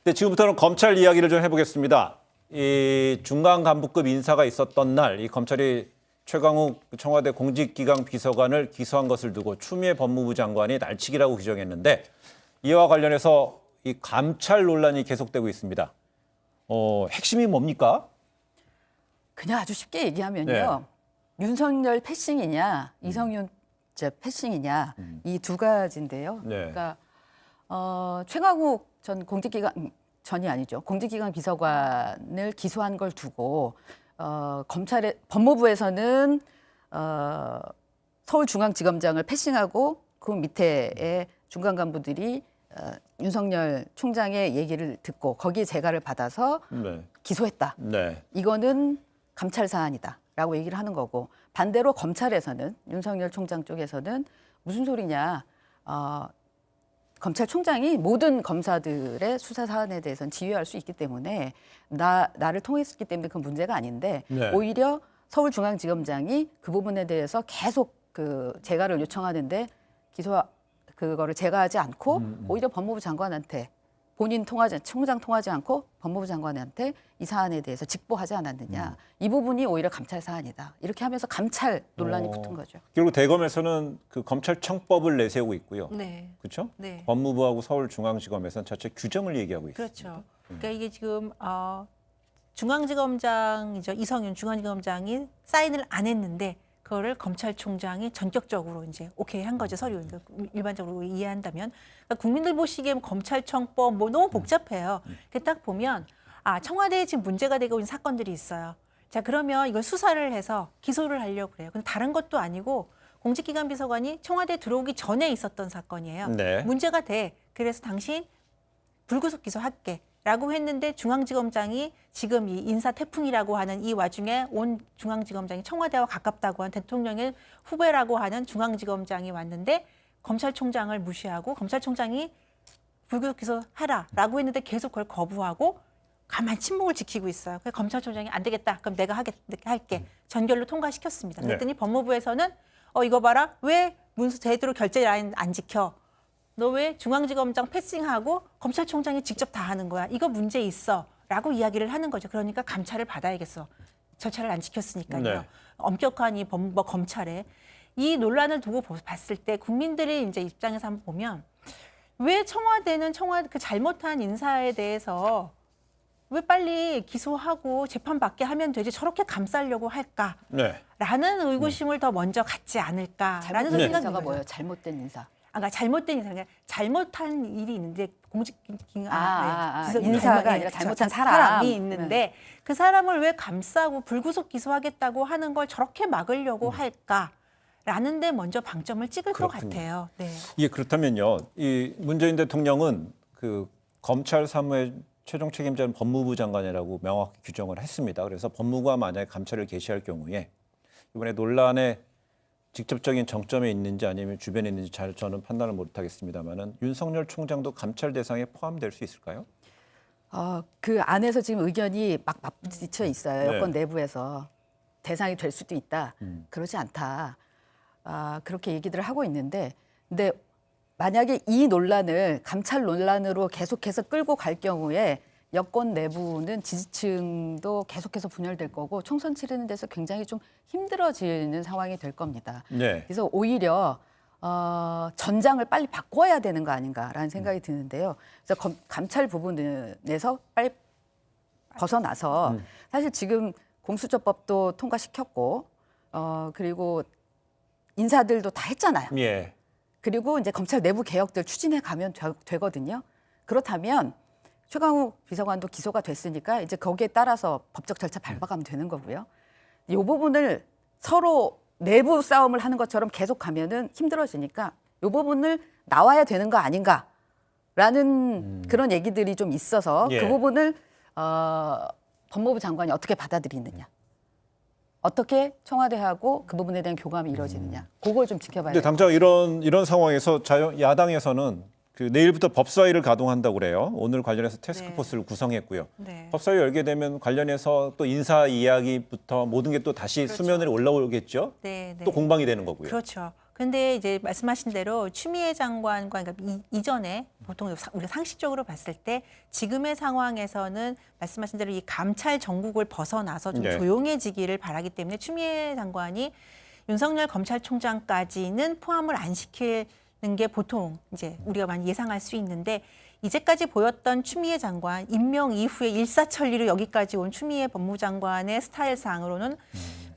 네, 지금부터는 검찰 이야기를 좀 해보겠습니다. 이 중간 간부급 인사가 있었던 날, 이 검찰이 최강욱 청와대 공직기강 비서관을 기소한 것을 두고 추미애 법무부 장관이 날치기라고 규정했는데 이와 관련해서 이 감찰 논란이 계속되고 있습니다. 핵심이 뭡니까? 그냥 아주 쉽게 얘기하면요. 윤석열 패싱이냐, 이성윤 패싱이냐 이 두 가지인데요. 네. 그러니까 최강욱 전 전이 아니죠. 공직기강 비서관을 기소한 걸 두고 검찰의 법무부에서는 서울중앙지검장을 패싱하고 그 밑에의 중간 간부들이 윤석열 총장의 얘기를 듣고 거기에 재가를 받아서 기소했다. 네. 이거는 감찰 사안이다라고 얘기를 하는 거고 반대로 검찰에서는 윤석열 총장 쪽에서는 무슨 소리냐. 검찰총장이 모든 검사들의 수사 사안에 대해서는 지휘할 수 있기 때문에 나를 통했기 때문에 그건 문제가 아닌데 오히려 서울중앙지검장이 그 부분에 대해서 계속 그 재가를 요청하는데 그거를 재가하지 않고 오히려 법무부 장관한테 총장 통하지 않고 법무부 장관한테 이 사안에 대해서 직보하지 않았느냐. 이 부분이 오히려 감찰 사안이다. 이렇게 하면서 감찰 논란이 붙은 거죠. 결국 대검에서는 그 검찰청법을 내세우고 있고요. 네. 그렇죠? 네. 법무부하고 서울중앙지검에서는 자체 규정을 얘기하고 있습니다. 그렇죠. 그러니까 이게 지금 중앙지검장이죠. 이성윤 중앙지검장이 사인을 안 했는데 그거를 검찰총장이 전격적으로 이제 오케이 한 거죠. 서류 일반적으로 이해한다면 그러니까 국민들 보시기에 검찰청법 뭐 너무 복잡해요. 딱 보면 청와대에 지금 문제가 되고 있는 사건들이 있어요. 자 그러면 이걸 수사를 해서 기소를 하려고 그래요. 근데 다른 것도 아니고 공직기관 비서관이 청와대 들어오기 전에 있었던 사건이에요. 네. 문제가 돼. 그래서 당신 불구속 기소할게. 라고 했는데 중앙지검장이 지금 이 인사 태풍이라고 하는 이 와중에 온 중앙지검장이 청와대와 가깝다고 한 대통령의 후배라고 하는 중앙지검장이 왔는데 검찰총장을 무시하고 검찰총장이 불구속 기소하라라고 했는데 계속 그걸 거부하고 가만 침묵을 지키고 있어요. 그래서 검찰총장이 안 되겠다. 그럼 내가 할게. 전결로 통과시켰습니다. 그랬더니 법무부에서는 이거 봐라. 왜 문서 제대로 결제 라인 안 지켜? 너 왜 중앙지검장 패싱하고 검찰총장이 직접 다 하는 거야? 이거 문제 있어. 라고 이야기를 하는 거죠. 그러니까 감찰을 받아야겠어. 절차를 안 지켰으니까요. 네. 엄격한 이 법무부 검찰에 이 논란을 두고 봤을 때 국민들의 이제 입장에서 한번 보면 왜 청와대는 그 잘못한 인사에 대해서 왜 빨리 기소하고 재판받게 하면 되지 저렇게 감싸려고 할까? 라는 의구심을 더 먼저 갖지 않을까라는 잘못된 생각이 인사가 들어요. 뭐예요? 잘못된 인사. 그러니까 잘못된 인사가 아니라 잘못한 일이 있는데 인사가 아니라 잘못한 사람이 있는데 그 사람을 왜 감싸고 불구속 기소하겠다고 하는 걸 저렇게 막으려고 할까라는 데 먼저 방점을 찍을 그렇군요. 것 같아요. 네. 이게 그렇다면요. 이 문재인 대통령은 그 검찰 사무의 최종 책임자는 법무부 장관이라고 명확히 규정을 했습니다. 그래서 법무부가 만약에 감찰을 개시할 경우에 이번에 논란의 직접적인 정점에 있는지 아니면 주변에 있는지 저는 판단을 못하겠습니다만은 윤석열 총장도 감찰 대상에 포함될 수 있을까요? 그 안에서 지금 의견이 막 맞부딪혀 있어요. 여권 네. 내부에서 대상이 될 수도 있다. 그러지 않다. 그렇게 얘기들을 하고 있는데 근데 만약에 이 논란을 감찰 논란으로 계속해서 끌고 갈 경우에 여권 내부는 지지층도 계속해서 분열될 거고 총선 치르는 데서 굉장히 좀 힘들어지는 상황이 될 겁니다. 네. 그래서 오히려 전장을 빨리 바꿔야 되는 거 아닌가라는 생각이 드는데요. 그래서 감찰 부분에서 빨리 벗어나서 사실 지금 공수처법도 통과시켰고 그리고 인사들도 다 했잖아요. 예. 그리고 이제 검찰 내부 개혁들 추진해 가면 되거든요. 그렇다면 최강욱 비서관도 기소가 됐으니까 이제 거기에 따라서 법적 절차 밟아가면 되는 거고요. 이 부분을 서로 내부 싸움을 하는 것처럼 계속 가면은 힘들어지니까 이 부분을 나와야 되는 거 아닌가라는 그런 얘기들이 좀 있어서 그 부분을 법무부 장관이 어떻게 받아들이느냐. 어떻게 청와대하고 그 부분에 대한 교감이 이루어지느냐. 그걸 좀 지켜봐야 근데 돼요. 당장 이런 상황에서 야당에서는 그 내일부터 법사위를 가동한다고 그래요. 오늘 관련해서 태스크포스를 구성했고요. 네. 법사위 열게 되면 관련해서 또 인사 이야기부터 모든 게 또 다시 수면 위로 올라오겠죠. 네, 네. 또 공방이 되는 거고요. 그렇죠. 근데 이제 말씀하신 대로 추미애 장관과 그러니까 이전에 보통 우리가 상식적으로 봤을 때 지금의 상황에서는 말씀하신 대로 이 감찰 정국을 벗어나서 좀 네. 조용해지기를 바라기 때문에 추미애 장관이 윤석열 검찰총장까지는 포함을 안 시키는 게 보통 이제 우리가 많이 예상할 수 있는데 이제까지 보였던 추미애 장관 임명 이후에 일사천리로 여기까지 온 추미애 법무장관의 스타일상으로는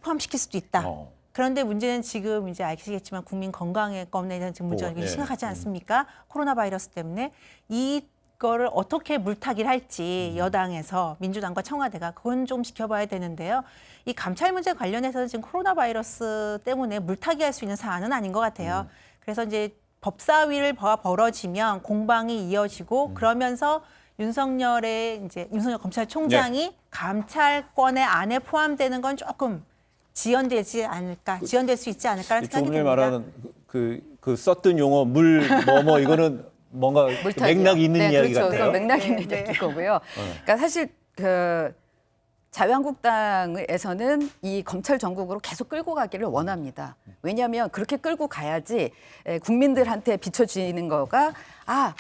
포함시킬 수도 있다. 그런데 문제는 지금 이제 아시겠지만 국민 건강에 대한 지금 문제가 네. 심각하지 않습니까? 코로나 바이러스 때문에 이거를 어떻게 물타기를 할지 여당에서 민주당과 청와대가 그건 좀 지켜봐야 되는데요. 이 감찰 문제 관련해서는 지금 코로나 바이러스 때문에 물타기할 수 있는 사안은 아닌 것 같아요. 그래서 이제 법사위를 벌어지면 공방이 이어지고 그러면서 윤석열 검찰총장이 감찰권의 안에 포함되는 건 조금 지연될 수 있지 않을까라는 생각이 조금 전에 듭니다. 말하는 그 썼던 용어 물 이거는 뭔가 물타기요. 맥락이 있는 네, 이야기 그렇죠. 같아요. 그건 맥락이 네, 있는 네. 얘기일 거고요. 그러니까 사실 그 자유한국당에서는 이 검찰 정국으로 계속 끌고 가기를 원합니다. 왜냐하면 그렇게 끌고 가야지 국민들한테 비춰지는 거가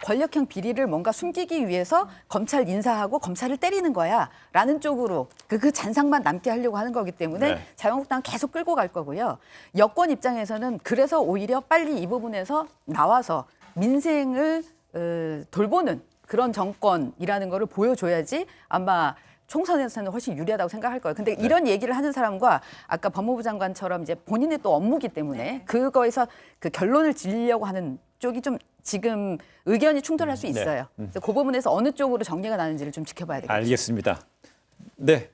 권력형 비리를 뭔가 숨기기 위해서 검찰 인사하고 검찰을 때리는 거야라는 쪽으로 그 잔상만 남게 하려고 하는 거기 때문에 네. 자유한국당은 계속 끌고 갈 거고요. 여권 입장에서는 그래서 오히려 빨리 이 부분에서 나와서 민생을 돌보는 그런 정권이라는 거를 보여줘야지 아마 총선에서는 훨씬 유리하다고 생각할 거예요. 근데 이런 얘기를 하는 사람과 아까 법무부 장관처럼 이제 본인의 또 업무기 때문에 그거에서 그 결론을 지으려고 하는 쪽이 좀 지금 의견이 충돌할 수 있어요. 그래서 그 부분에서 어느 쪽으로 정리가 나는지를 좀 지켜봐야 되겠죠. 알겠습니다. 네,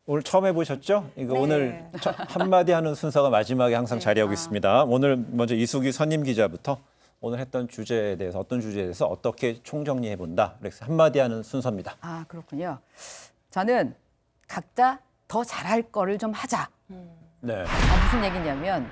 오늘 처음 해보셨죠? 이거 네. 오늘 한마디 하는 순서가 마지막에 항상 자리하고 있습니다. 오늘 먼저 이수기 선임 기자부터 오늘 했던 주제에 대해서 어떤 주제에 대해서 어떻게 총정리해 본다. 그래서 한마디 하는 순서입니다. 그렇군요. 저는 각자 더 잘할 거를 좀 하자. 네. 무슨 얘기냐면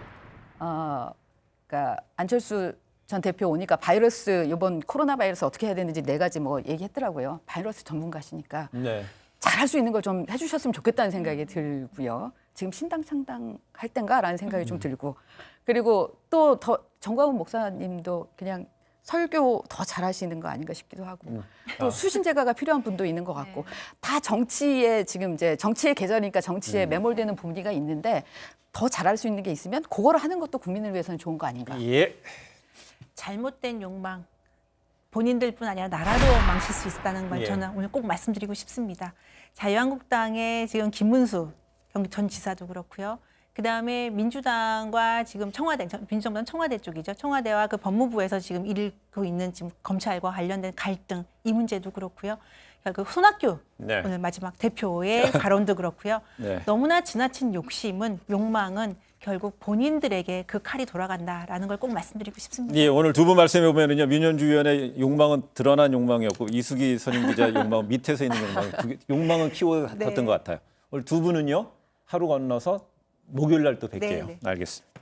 그러니까 안철수 전 대표 오니까 바이러스 이번 코로나 바이러스 어떻게 해야 되는지 4가지 뭐 얘기했더라고요. 바이러스 전문가시니까 네. 잘할 수 있는 걸 좀 해주셨으면 좋겠다는 생각이 들고요. 지금 신당 창당할 땐가라는 생각이 좀 들고 그리고 또 더 정광훈 목사님도 그냥 설교 더 잘하시는 거 아닌가 싶기도 하고 또 수신제가가 필요한 분도 있는 것 같고 다 정치에 지금 이제 정치의 계절이니까 정치에 매몰되는 분위기가 있는데 더 잘할 수 있는 게 있으면 그거를 하는 것도 국민을 위해서는 좋은 거 아닌가. 예. 잘못된 욕망 본인들뿐 아니라 나라도 망칠 수 있다는 걸 예. 저는 오늘 꼭 말씀드리고 싶습니다. 자유한국당의 지금 김문수 전 지사도 그렇고요. 그다음에 민주당과 지금 민주정부는 청와대 쪽이죠. 청와대와 그 법무부에서 지금 일고 있는 지금 검찰과 관련된 갈등 이 문제도 그렇고요. 결국 손학규 네. 오늘 마지막 대표의 발언도 그렇고요. 네. 너무나 지나친 욕망은 결국 본인들에게 그 칼이 돌아간다라는 걸 꼭 말씀드리고 싶습니다. 예, 오늘 두 분 말씀해 보면은요 민현주 의원의 욕망은 드러난 욕망이었고 이수기 선임 기자 욕망은 밑에서 있는 욕망은 키워갔던 네. 것 같아요. 오늘 두 분은요 하루 건너서 목요일 날 또 뵐게요. 네, 네. 알겠습니다.